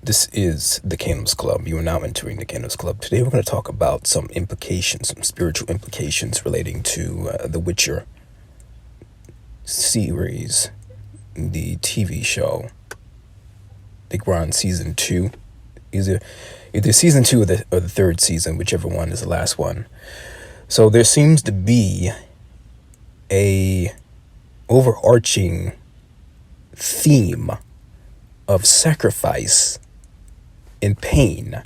This is the Kingdoms Club. You are now entering the Kingdoms Club. Today we're going to talk about some implications, some spiritual implications relating to The Witcher series, the TV show. I think we're on season 2. Either season 2 or the third season, whichever one is the last one. So there seems to be a overarching theme of sacrifice and pain,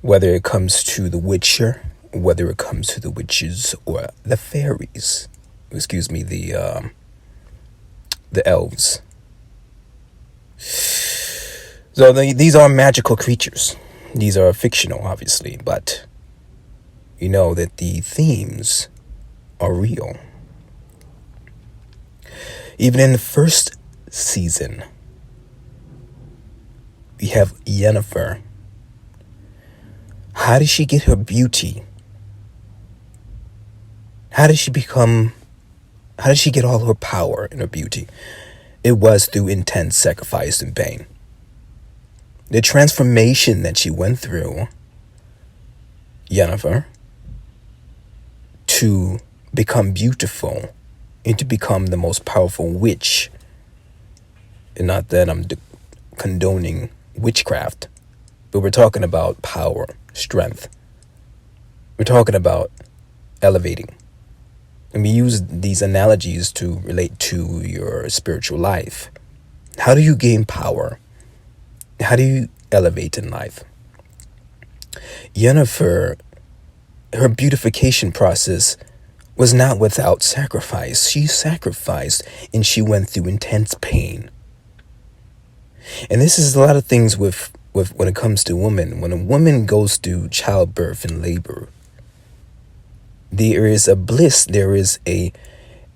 whether it comes to the Witcher, whether it comes to the witches or the fairies, the elves. So these are magical creatures. These are fictional, obviously, but you know that the themes are real. Even in the first season, we have Yennefer. How did she get her beauty? How did she get all her power and her beauty? It was through intense sacrifice and pain. The transformation that she went through, Yennefer, to become beautiful and to become the most powerful witch. And not that I'm condoning witchcraft, but we're talking about power, strength. We're talking about elevating. And we use these analogies to relate to your spiritual life. How do you gain power? How do you elevate in life? Yennefer, her beautification process was not without sacrifice. She sacrificed and she went through intense pain. And this is a lot of things with when it comes to women. When a woman goes through childbirth and labor, there is a bliss, there is a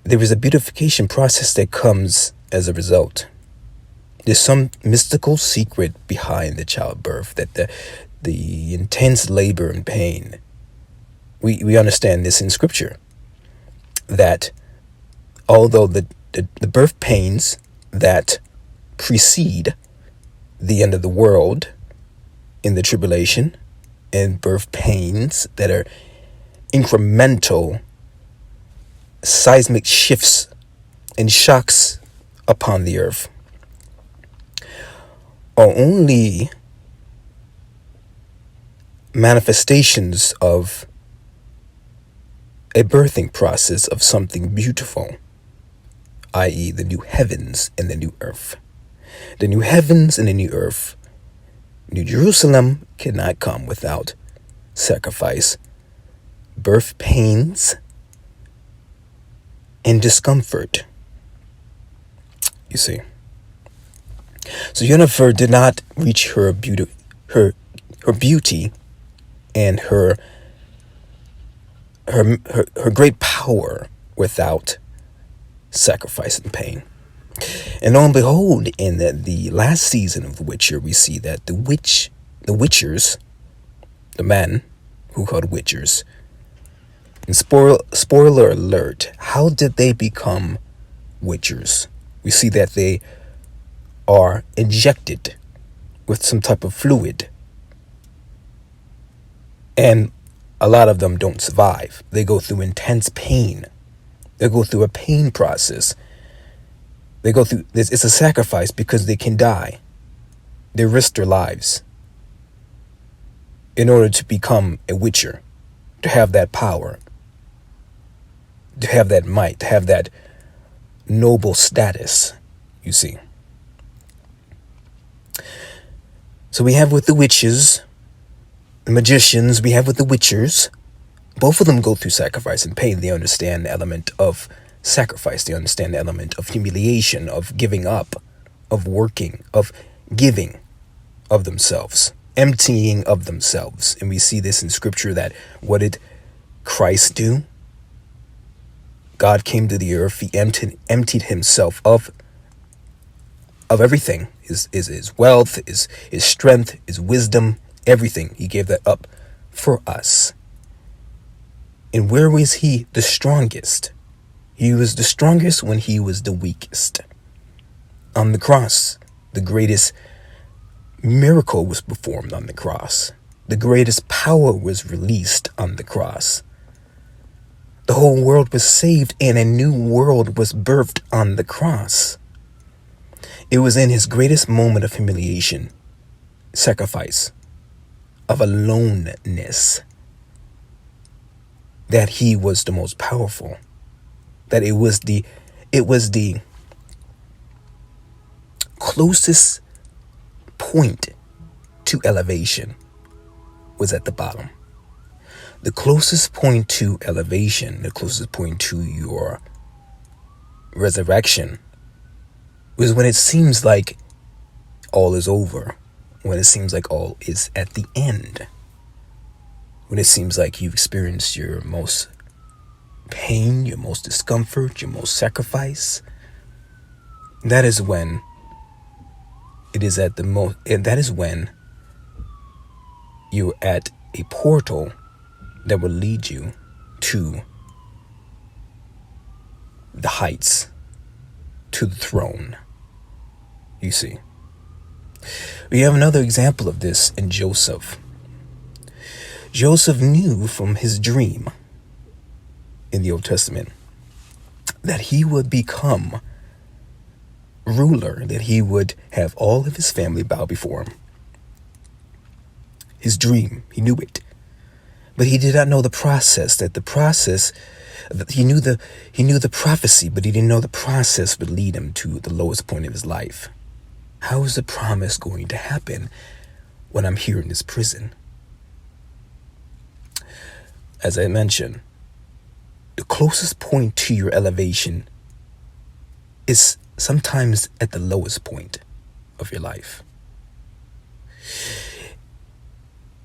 beautification process that comes as a result. There's some mystical secret behind the childbirth, that the intense labor and pain. We understand this in scripture, that although the birth pains that precede the end of the world in the tribulation, and birth pains that are incremental seismic shifts and shocks upon the earth, are only manifestations of a birthing process of something beautiful, i.e. the new heavens and the new earth. The new heavens and the new earth, New Jerusalem, cannot come without sacrifice, birth pains, and discomfort. You see. So Yennefer did not reach her beauty and her great power without sacrifice and pain. And lo and behold, in the last season of The Witcher, we see that the Witchers, the men who called Witchers, and spoiler alert, how did they become Witchers? We see that they are injected with some type of fluid, and a lot of them don't survive. They go through intense pain. They go through a pain process. They go through this. It's a sacrifice because they can die. They risk their lives in order to become a Witcher, to have that power, to have that might, to have that noble status, you see. So we have with the witches, the magicians, we have with the Witchers. Both of them go through sacrifice and pain. They understand the element of sacrifice. They understand the element of humiliation, of giving up, of working, of giving of themselves, emptying of themselves. And we see this in scripture, that what did Christ do? God came to the earth. He emptied himself of everything, his wealth, his strength, his wisdom, everything. He gave that up for us. And where was he the strongest? He was the strongest when he was the weakest. On the cross, The greatest miracle was performed on the cross. The greatest power was released on the cross. The whole world was saved and a new world was birthed on the cross. It was in his greatest moment of humiliation, sacrifice, of aloneness, that he was the most powerful. That it was the closest point to elevation was at the bottom. The closest point to elevation, the closest point to your resurrection, was when it seems like all is over, when it seems like all is at the end, when it seems like you've experienced your most pain, your most discomfort, your most sacrifice. That is when it is at the most, and that is when you're at a portal that will lead you to the heights, to the throne. You see, we have another example of this in Joseph. Joseph knew from his dream in the Old Testament that he would become ruler, that he would have all of his family bow before him. His dream, he knew it. But he did not know the process, he knew the prophecy, but he didn't know the process would lead him to the lowest point of his life. How is the promise going to happen when I'm here in this prison? As I mentioned, the closest point to your elevation is sometimes at the lowest point of your life.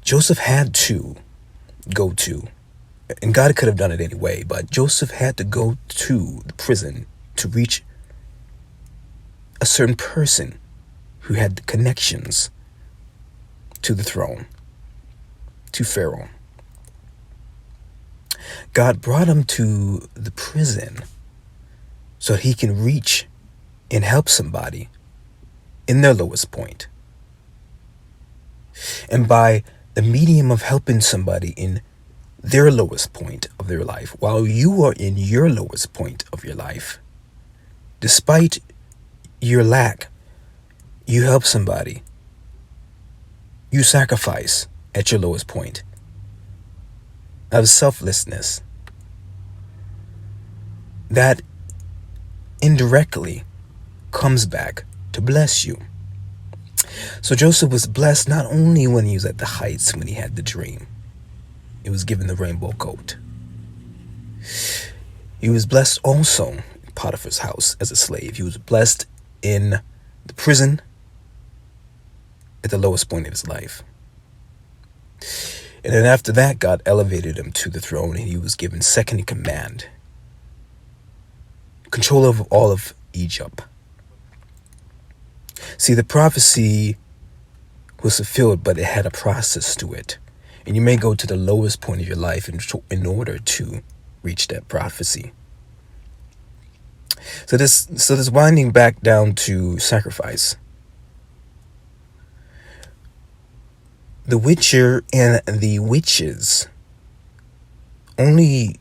Joseph had to go to, and God could have done it anyway, but Joseph had to go to the prison to reach a certain person who had the connections to the throne, to Pharaoh. God brought him to the prison so he can reach and help somebody in their lowest point. And by the medium of helping somebody in their lowest point of their life, while you are in your lowest point of your life, despite your lack, you help somebody. You sacrifice at your lowest point of selflessness. That indirectly comes back to bless you. So Joseph was blessed not only when he was at the heights, when he had the dream. He was given the rainbow coat. He was blessed also in Potiphar's house as a slave. He was blessed in the prison at the lowest point of his life. And then after that, God elevated him to the throne, and he was given second in command, control of all of Egypt. See, the prophecy was fulfilled, but it had a process to it. And you may go to the lowest point of your life in order to reach that prophecy. So this winding back down to sacrifice. The Witcher and the witches only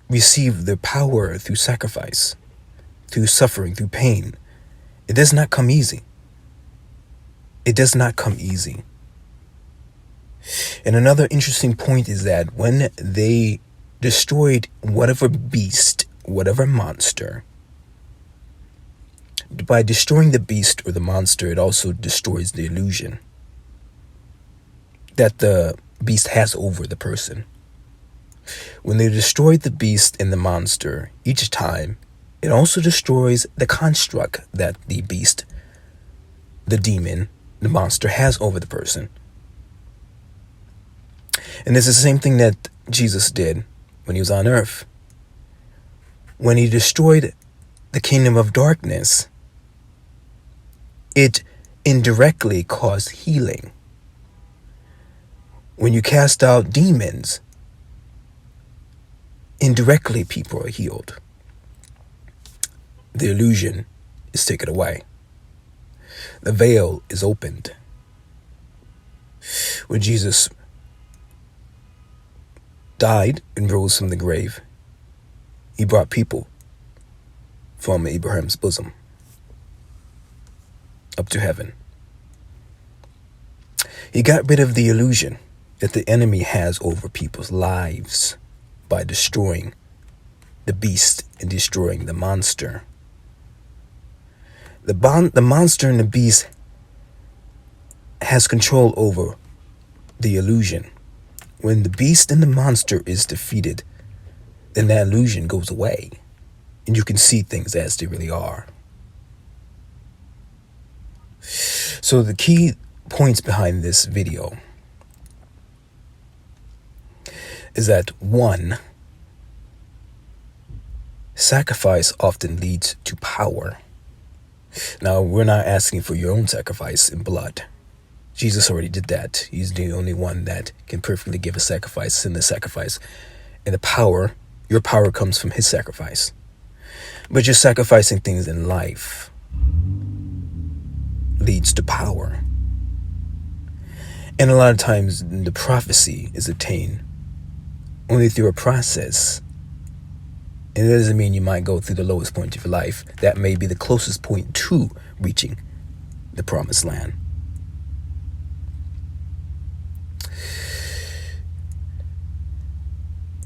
receive their power through sacrifice, through suffering, through pain. It does not come easy. It does not come easy. And another interesting point is that when they destroyed whatever beast, whatever monster, by destroying the beast or the monster, it also destroys the illusion that the beast has over the person. When they destroyed the beast and the monster, each time, it also destroys the construct that the beast, the demon, the monster has over the person. And it's the same thing that Jesus did when he was on earth. When he destroyed the kingdom of darkness, it indirectly caused healing. When you cast out demons, indirectly people are healed. The illusion is taken away. The veil is opened. When Jesus died and rose from the grave, he brought people from Abraham's bosom up to heaven. He got rid of the illusion that the enemy has over people's lives by destroying the beast and destroying the monster. The monster and the beast has control over the illusion. When the beast and the monster is defeated, then that illusion goes away, and you can see things as they really are. So the key points behind this video is that 1, sacrifice often leads to power. Now, we're not asking for your own sacrifice in blood. Jesus already did that. He's the only one that can perfectly give a sacrifice, sinless sacrifice. And the power, your power comes from his sacrifice. But just sacrificing things in life leads to power. And a lot of times the prophecy is obtained only through a process. And it doesn't mean you might go through the lowest point of your life. That may be the closest point to reaching the promised land.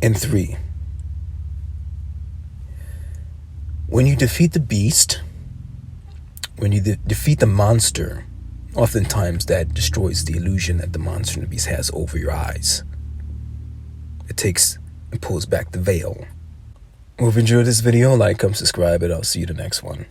And 3, when you defeat the beast, when you defeat the monster, oftentimes that destroys the illusion that the monster and the beast has over your eyes. It takes and pulls back the veil. Well, if you enjoyed this video, like, comment, subscribe, and I'll see you in the next one.